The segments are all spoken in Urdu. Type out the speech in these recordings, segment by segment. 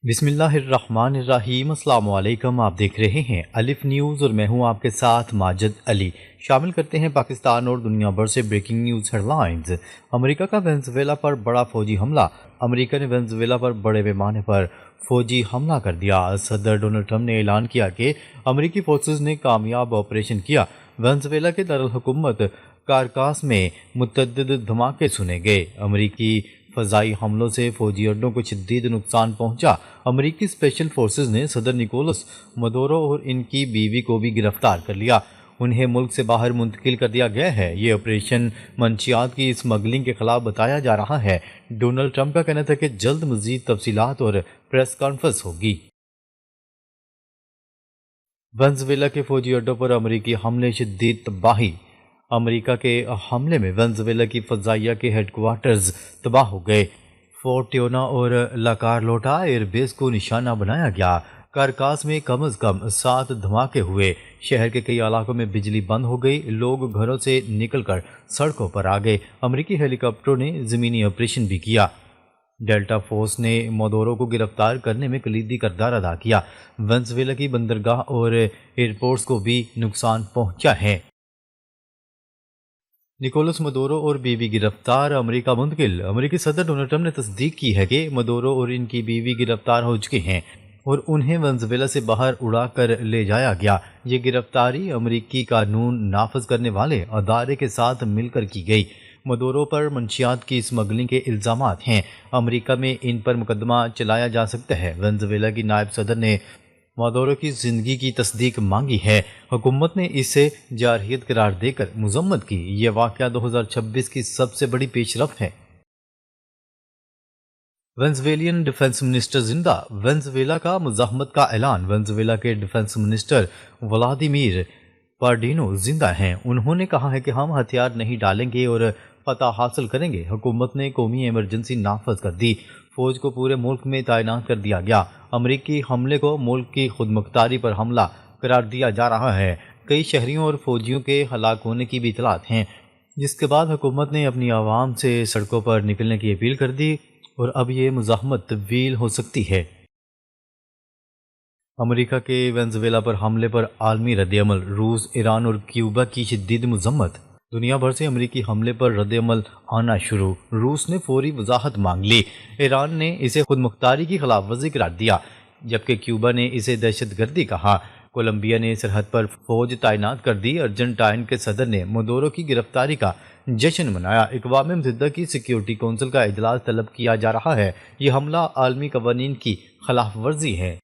بسم اللہ الرحمن الرحیم۔ السلام علیکم، آپ دیکھ رہے ہیں الف نیوز اور میں ہوں آپ کے ساتھ ماجد علی۔ شامل کرتے ہیں پاکستان اور دنیا بھر سے بریکنگ نیوز ہیڈ لائنز۔ امریکہ کا وینزویلا پر بڑا فوجی حملہ۔ امریکہ نے وینزویلا پر بڑے پیمانے پر فوجی حملہ کر دیا۔ صدر ڈونلڈ ٹرمپ نے اعلان کیا کہ امریکی فورسز نے کامیاب آپریشن کیا۔ وینزویلا کے دارالحکومت کارکاس میں متعدد دھماکے سنے گئے۔ امریکی فضائی حملوں سے فوجی اڈوں کو شدید نقصان پہنچا۔ امریکی اسپیشل فورسز نے صدر نکولس مدورو اور ان کی بیوی کو بھی گرفتار کر لیا۔ انہیں ملک سے باہر منتقل کر دیا گیا ہے۔ یہ آپریشن منشیات کی اسمگلنگ کے خلاف بتایا جا رہا ہے۔ ڈونلڈ ٹرمپ کا کہنا تھا کہ جلد مزید تفصیلات اور پریس کانفرنس ہوگی۔ وینزویلا کے فوجی اڈوں پر امریکی حملے، شدید تباہی۔ امریکہ کے حملے میں وینزویلا کی فضائیہ کے ہیڈ کوارٹرز تباہ ہو گئے۔ فورٹ ٹیونا اور لا کارلوٹا ایئر بیس کو نشانہ بنایا گیا۔ کارکاس میں کم از کم 7 دھماکے ہوئے۔ شہر کے کئی علاقوں میں بجلی بند ہو گئی۔ لوگ گھروں سے نکل کر سڑکوں پر آ گئے۔ امریکی ہیلی کاپٹروں نے زمینی آپریشن بھی کیا۔ ڈیلٹا فورس نے مدورو کو گرفتار کرنے میں کلیدی کردار ادا کیا۔ وینزویلا کی بندرگاہ اور ایئرپورٹس کو بھی نقصان پہنچا ہے۔ نکولس مدورو اور بیوی گرفتار، امریکہ منتقل۔ امریکی صدر ڈونلڈ ٹرمپ نے تصدیق کی ہے کہ مدورو اور ان کی بیوی گرفتار ہو چکے ہیں اور انہیں وینزویلا سے باہر اڑا کر لے جایا گیا۔ یہ گرفتاری امریکی قانون نافذ کرنے والے ادارے کے ساتھ مل کر کی گئی۔ مدورو پر منشیات کی اسمگلنگ کے الزامات ہیں۔ امریکہ میں ان پر مقدمہ چلایا جا سکتا ہے۔ وینزویلا کی نائب صدر نے مدورو کی زندگی کی تصدیق مانگی ہے۔ حکومت نے اسے جارحیت قرار دے کر مذمت کی۔ یہ واقعہ 2026 کی سب سے بڑی پیش رفت ہے۔ وینزویلین ڈیفنس منسٹر زندہ۔ وینزویلا کا مزاحمت کا اعلان۔ وینزویلا کے ڈیفنس منسٹر ولادیمیر پارڈینو زندہ ہیں۔ انہوں نے کہا ہے کہ ہم ہتھیار نہیں ڈالیں گے اور فتح حاصل کریں گے۔ حکومت نے قومی ایمرجنسی نافذ کر دی۔ فوج کو پورے ملک میں تعینات کر دیا گیا۔ امریکی حملے کو ملک کی خود مختاری پر حملہ قرار دیا جا رہا ہے۔ کئی شہریوں اور فوجیوں کے ہلاک ہونے کی بھی اطلاعات ہیں، جس کے بعد حکومت نے اپنی عوام سے سڑکوں پر نکلنے کی اپیل کر دی اور اب یہ مزاحمت طویل ہو سکتی ہے۔ امریکہ کے وینزویلا پر حملے پر عالمی رد عمل۔ روس، ایران اور کیوبا کی شدید مذمت۔ دنیا بھر سے امریکی حملے پر رد عمل آنا شروع۔ روس نے فوری وضاحت مانگ لی۔ ایران نے اسے خود مختاری کی خلاف ورزی قرار دیا، جبکہ کیوبا نے اسے دہشت گردی کہا۔ کولمبیا نے سرحد پر فوج تعینات کر دی۔ ارجنٹائن کے صدر نے مدورو کی گرفتاری کا جشن منایا۔ اقوام متحدہ کی سیکیورٹی کونسل کا اجلاس طلب کیا جا رہا ہے۔ یہ حملہ عالمی قوانین کی خلاف ورزی ہے۔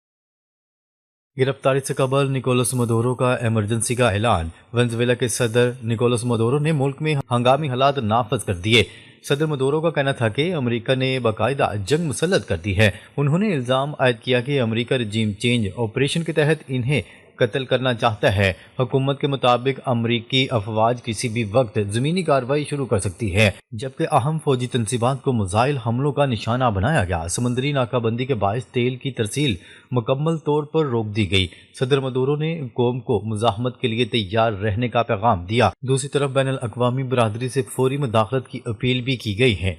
گرفتاری سے قبل نکولس مدورو کا ایمرجنسی کا اعلان۔ وینزویلا کے صدر نکولس مدورو نے ملک میں ہنگامی حالات نافذ کر دیے۔ صدر مدورو کا کہنا تھا کہ امریکہ نے باقاعدہ جنگ مسلط کر دی ہے۔ انہوں نے الزام عائد کیا کہ امریکہ رجیم چینج آپریشن کے تحت انہیں قتل کرنا چاہتا ہے۔ حکومت کے مطابق امریکی افواج کسی بھی وقت زمینی کارروائی شروع کر سکتی ہے، جبکہ اہم فوجی تنصیبات کو میزائل حملوں کا نشانہ بنایا گیا۔ سمندری ناکہ بندی کے باعث تیل کی ترسیل مکمل طور پر روک دی گئی۔ صدر مدورو نے قوم کو مزاحمت کے لیے تیار رہنے کا پیغام دیا۔ دوسری طرف بین الاقوامی برادری سے فوری مداخلت کی اپیل بھی کی گئی ہے۔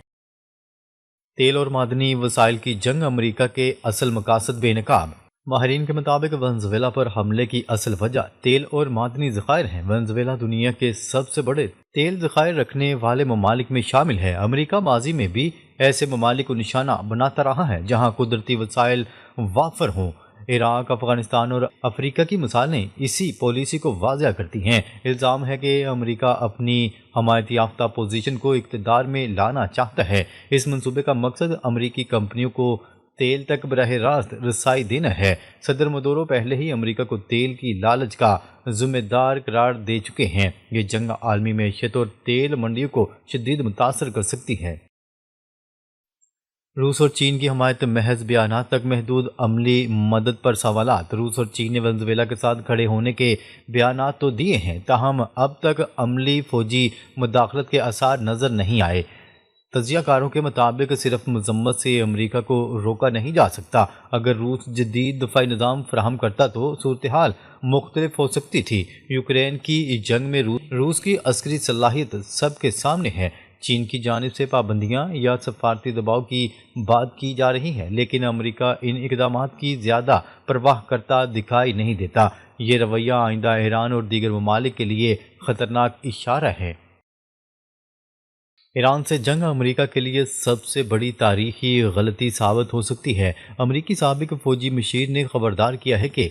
تیل اور معدنی وسائل کی جنگ، امریکہ کے اصل مقاصد بے نقاب۔ ماہرین کے مطابق وینزویلا پر حملے کی اصل وجہ تیل اور معدنی ذخائر ہیں۔ وینزویلا دنیا کے سب سے بڑے تیل ذخائر رکھنے والے ممالک میں شامل ہے۔ امریکہ ماضی میں بھی ایسے ممالک کو نشانہ بناتا رہا ہے جہاں قدرتی وسائل وافر ہوں۔ عراق، افغانستان اور افریقہ کی مثالیں اسی پالیسی کو واضح کرتی ہیں۔ الزام ہے کہ امریکہ اپنی حمایت یافتہ پوزیشن کو اقتدار میں لانا چاہتا ہے۔ اس منصوبے کا مقصد امریکی کمپنیوں کو تیل تک براہ راست رسائی دینا ہے۔ صدر مدورو پہلے ہی امریکہ کو تیل کی لالچ کا ذمہ دار قرار دے چکے ہیں۔ یہ جنگ عالمی معیشت اور تیل منڈیوں کو شدید متاثر کر سکتی ہے۔ روس اور چین کی حمایت، محض بیانات تک محدود، عملی مدد پر سوالات۔ روس اور چین نے وینزویلا کے ساتھ کھڑے ہونے کے بیانات تو دیے ہیں، تاہم اب تک عملی فوجی مداخلت کے آثار نظر نہیں آئے۔ تجزیہ کاروں کے مطابق صرف مذمت سے امریکہ کو روکا نہیں جا سکتا۔ اگر روس جدید دفاعی نظام فراہم کرتا تو صورتحال مختلف ہو سکتی تھی۔ یوکرین کی جنگ میں روس کی عسکری صلاحیت سب کے سامنے ہے۔ چین کی جانب سے پابندیاں یا سفارتی دباؤ کی بات کی جا رہی ہے، لیکن امریکہ ان اقدامات کی زیادہ پرواہ کرتا دکھائی نہیں دیتا۔ یہ رویہ آئندہ ایران اور دیگر ممالک کے لیے خطرناک اشارہ ہے۔ ایران سے جنگ امریکہ کے لیے سب سے بڑی تاریخی غلطی ثابت ہو سکتی ہے۔ امریکی سابق فوجی مشیر نے خبردار کیا ہے کہ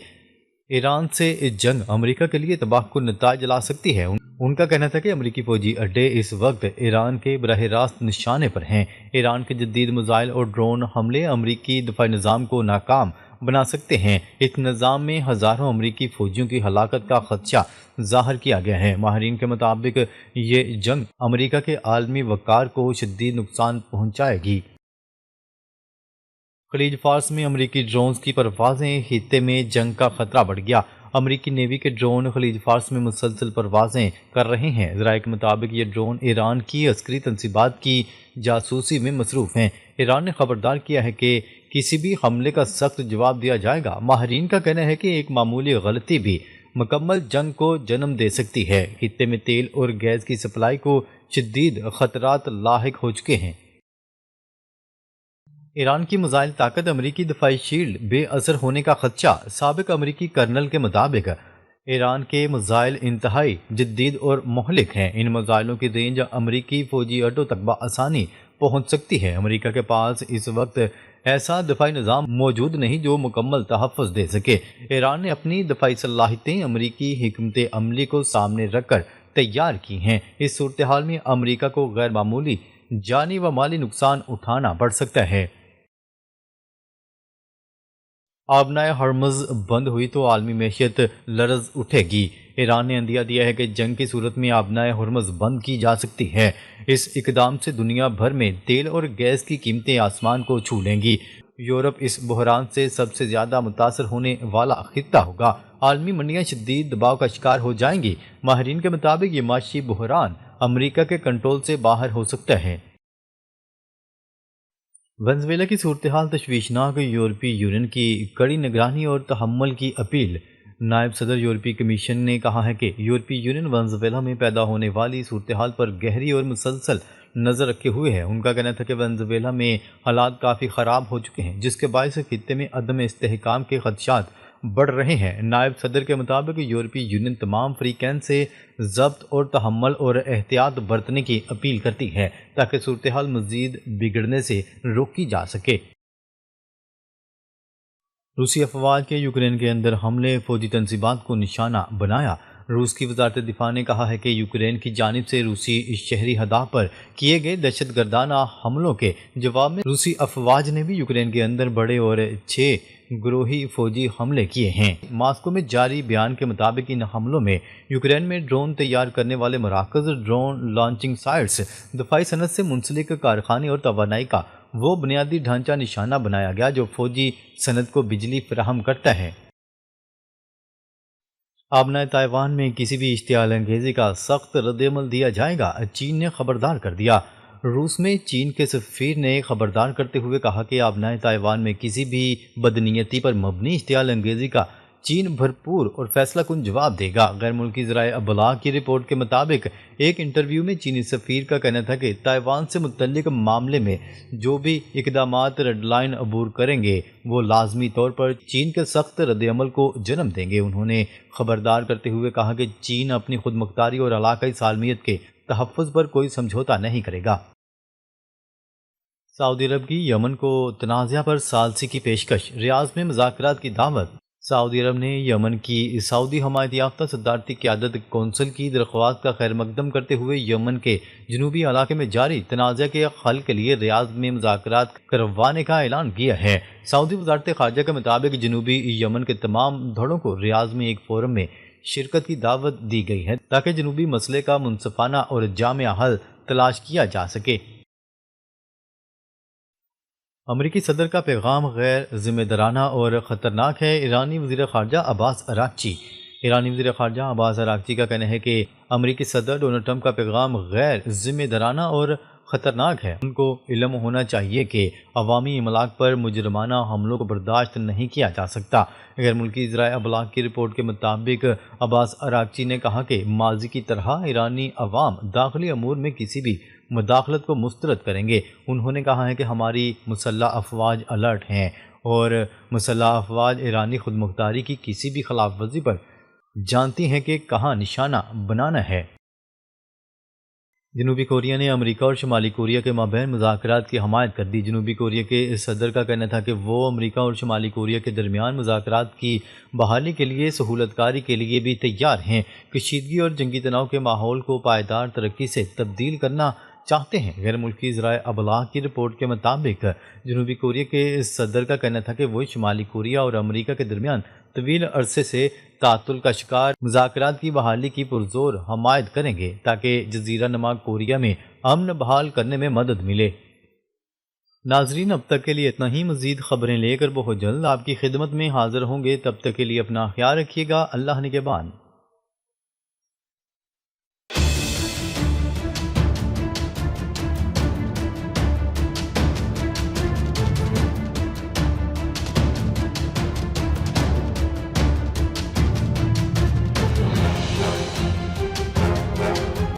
ایران سے جنگ امریکہ کے لیے تباہ کن نتائج لا سکتی ہے۔ ان کا کہنا تھا کہ امریکی فوجی اڈے اس وقت ایران کے براہ راست نشانے پر ہیں۔ ایران کے جدید میزائل اور ڈرون حملے امریکی دفاعی نظام کو ناکام بنا سکتے ہیں۔ اس نظام میں ہزاروں امریکی فوجیوں کی ہلاکت کا خدشہ ظاہر کیا گیا ہے۔ ماہرین کے مطابق یہ جنگ امریکہ کے عالمی وقار کو شدید نقصان پہنچائے گی۔ خلیج فارس میں امریکی ڈرونز کی پروازیں، خطے میں جنگ کا خطرہ بڑھ گیا۔ امریکی نیوی کے ڈرون خلیج فارس میں مسلسل پروازیں کر رہے ہیں۔ ذرائع کے مطابق یہ ڈرون ایران کی عسکری تنصیبات کی جاسوسی میں مصروف ہیں۔ ایران نے خبردار کیا ہے کہ کسی بھی حملے کا سخت جواب دیا جائے گا۔ ماہرین کا کہنا ہے کہ ایک معمولی غلطی بھی مکمل جنگ کو جنم دے سکتی ہے۔ خطے میں تیل اور گیس کی سپلائی کو شدید خطرات لاحق ہو چکے ہیں۔ ایران کی میزائل طاقت، امریکی دفاعی شیلڈ بے اثر ہونے کا خدشہ۔ سابق امریکی کرنل کے مطابق ایران کے میزائل انتہائی جدید اور مہلک ہیں۔ ان میزائلوں کی رینج امریکی فوجی اڈوں تک بآسانی پہنچ سکتی ہے۔ امریکہ کے پاس اس وقت ایسا دفاعی نظام موجود نہیں جو مکمل تحفظ دے سکے۔ ایران نے اپنی دفاعی صلاحیتیں امریکی حکمت عملی کو سامنے رکھ کر تیار کی ہیں۔ اس صورتحال میں امریکہ کو غیر معمولی جانی و مالی نقصان اٹھانا پڑ سکتا ہے۔ آبنائے ہرمز بند ہوئی تو عالمی معیشت لرز اٹھے گی۔ ایران نے عندیہ دیا ہے کہ جنگ کی صورت میں آبنائے ہرمز بند کی جا سکتی ہے۔ اس اقدام سے دنیا بھر میں تیل اور گیس کی قیمتیں آسمان کو چھو لیں گی۔ یورپ اس بحران سے سب سے زیادہ متاثر ہونے والا خطہ ہوگا۔ عالمی منڈیاں شدید دباؤ کا شکار ہو جائیں گی۔ ماہرین کے مطابق یہ معاشی بحران امریکہ کے کنٹرول سے باہر ہو سکتا ہے۔ وینزویلا کی صورتحال تشویشناک، یورپی یونین کی کڑی نگرانی اور تحمل کی اپیل۔ نائب صدر یورپی کمیشن نے کہا ہے کہ یورپی یونین وینزویلا میں پیدا ہونے والی صورتحال پر گہری اور مسلسل نظر رکھے ہوئے ہے۔ ان کا کہنا تھا کہ وینزویلا میں حالات کافی خراب ہو چکے ہیں، جس کے باعث خطے میں عدم استحکام کے خدشات بڑھ رہے ہیں۔ نائب صدر کے مطابق یورپی یونین تمام فریقین سے ضبط اور تحمل اور احتیاط برتنے کی اپیل کرتی ہے تاکہ صورتحال مزید بگڑنے سے روکی جا سکے۔ روسی افواج کے یوکرین کے اندر حملے، فوجی تنصیبات کو نشانہ بنایا۔ روس کی وزارت دفاع نے کہا ہے کہ یوکرین کی جانب سے روسی شہری اہداف پر کیے گئے دہشت گردانہ حملوں کے جواب میں روسی افواج نے بھی یوکرین کے اندر بڑے اور 6 گروہی فوجی حملے کیے ہیں۔ ماسکو میں جاری بیان کے مطابق ان حملوں میں یوکرین میں ڈرون تیار کرنے والے مراکز، ڈرون لانچنگ سائٹس، دفاعی صنعت سے منسلک کارخانے اور توانائی کا وہ بنیادی ڈھانچہ نشانہ بنایا گیا جو فوجی صنعت کو بجلی فراہم کرتا ہے۔ آبنائے تائیوان میں کسی بھی اشتعال انگیزی کا سخت رد عمل دیا جائے گا، چین نے خبردار کر دیا۔ روس میں چین کے سفیر نے خبردار کرتے ہوئے کہا کہ آبنائے تائیوان میں کسی بھی بدنیتی پر مبنی اشتعال انگیزی کا چین بھرپور اور فیصلہ کن جواب دے گا۔ غیر ملکی ذرائع ابلاغ کی رپورٹ کے مطابق ایک انٹرویو میں چینی سفیر کا کہنا تھا کہ تائیوان سے متعلق معاملے میں جو بھی اقدامات ریڈ لائن عبور کریں گے وہ لازمی طور پر چین کے سخت رد عمل کو جنم دیں گے۔ انہوں نے خبردار کرتے ہوئے کہا کہ چین اپنی خود مختاری اور علاقائی سالمیت کے تحفظ پر کوئی سمجھوتہ نہیں کرے گا۔ سعودی عرب کی یمن کو تنازع پر ثالثی کی پیشکش، ریاض میں مذاکرات کی دعوت۔ سعودی عرب نے یمن کی سعودی حمایت یافتہ صدارتی قیادت کونسل کی درخواست کا خیر مقدم کرتے ہوئے یمن کے جنوبی علاقے میں جاری تنازع کے حل کے لیے ریاض میں مذاکرات کروانے کا اعلان کیا ہے۔ سعودی وزارت خارجہ کے مطابق جنوبی یمن کے تمام دھڑوں کو ریاض میں ایک فورم میں شرکت کی دعوت دی گئی ہے تاکہ جنوبی مسئلے کا منصفانہ اور جامع حل تلاش کیا جا سکے۔ امریکی صدر کا پیغام غیر ذمہ دارانہ اور خطرناک ہے، ایرانی وزیر خارجہ عباس اراغچی۔ ایرانی وزیر خارجہ عباس اراغچی کا کہنا ہے کہ امریکی صدر ڈونلڈ ٹرمپ کا پیغام غیر ذمہ دارانہ اور خطرناک ہے۔ ان کو علم ہونا چاہیے کہ عوامی املاک پر مجرمانہ حملوں کو برداشت نہیں کیا جا سکتا۔ غیر ملکی ذرائع ابلاغ کی رپورٹ کے مطابق عباس اراغچی نے کہا کہ ماضی کی طرح ایرانی عوام داخلی امور میں کسی بھی مداخلت کو مسترد کریں گے۔ انہوں نے کہا ہے کہ ہماری مسلح افواج الرٹ ہیں اور مسلح افواج ایرانی خود مختاری کی کسی بھی خلاف ورزی پر جانتی ہیں کہ کہاں نشانہ بنانا ہے۔ جنوبی کوریا نے امریکہ اور شمالی کوریا کے مابین مذاکرات کی حمایت کر دی۔ جنوبی کوریا کے صدر کا کہنا تھا کہ وہ امریکہ اور شمالی کوریا کے درمیان مذاکرات کی بحالی کے لیے سہولت کاری کے لیے بھی تیار ہیں، کشیدگی اور جنگی تناؤ کے ماحول کو پائیدار ترقی سے تبدیل کرنا چاہتے ہیں۔ غیر ملکی ذرائع ابلاغ کی رپورٹ کے مطابق جنوبی کوریا کے صدر کا کہنا تھا کہ وہ شمالی کوریا اور امریکہ کے درمیان طویل عرصے سے تعطل کا شکار مذاکرات کی بحالی کی پرزور حمایت کریں گے تاکہ جزیرہ نما کوریا میں امن بحال کرنے میں مدد ملے۔ ناظرین، اب تک کے لیے اتنا ہی۔ مزید خبریں لے کر بہت جلد آپ کی خدمت میں حاضر ہوں گے۔ تب تک کے لیے اپنا خیال رکھیے گا۔ اللہ نگہبان۔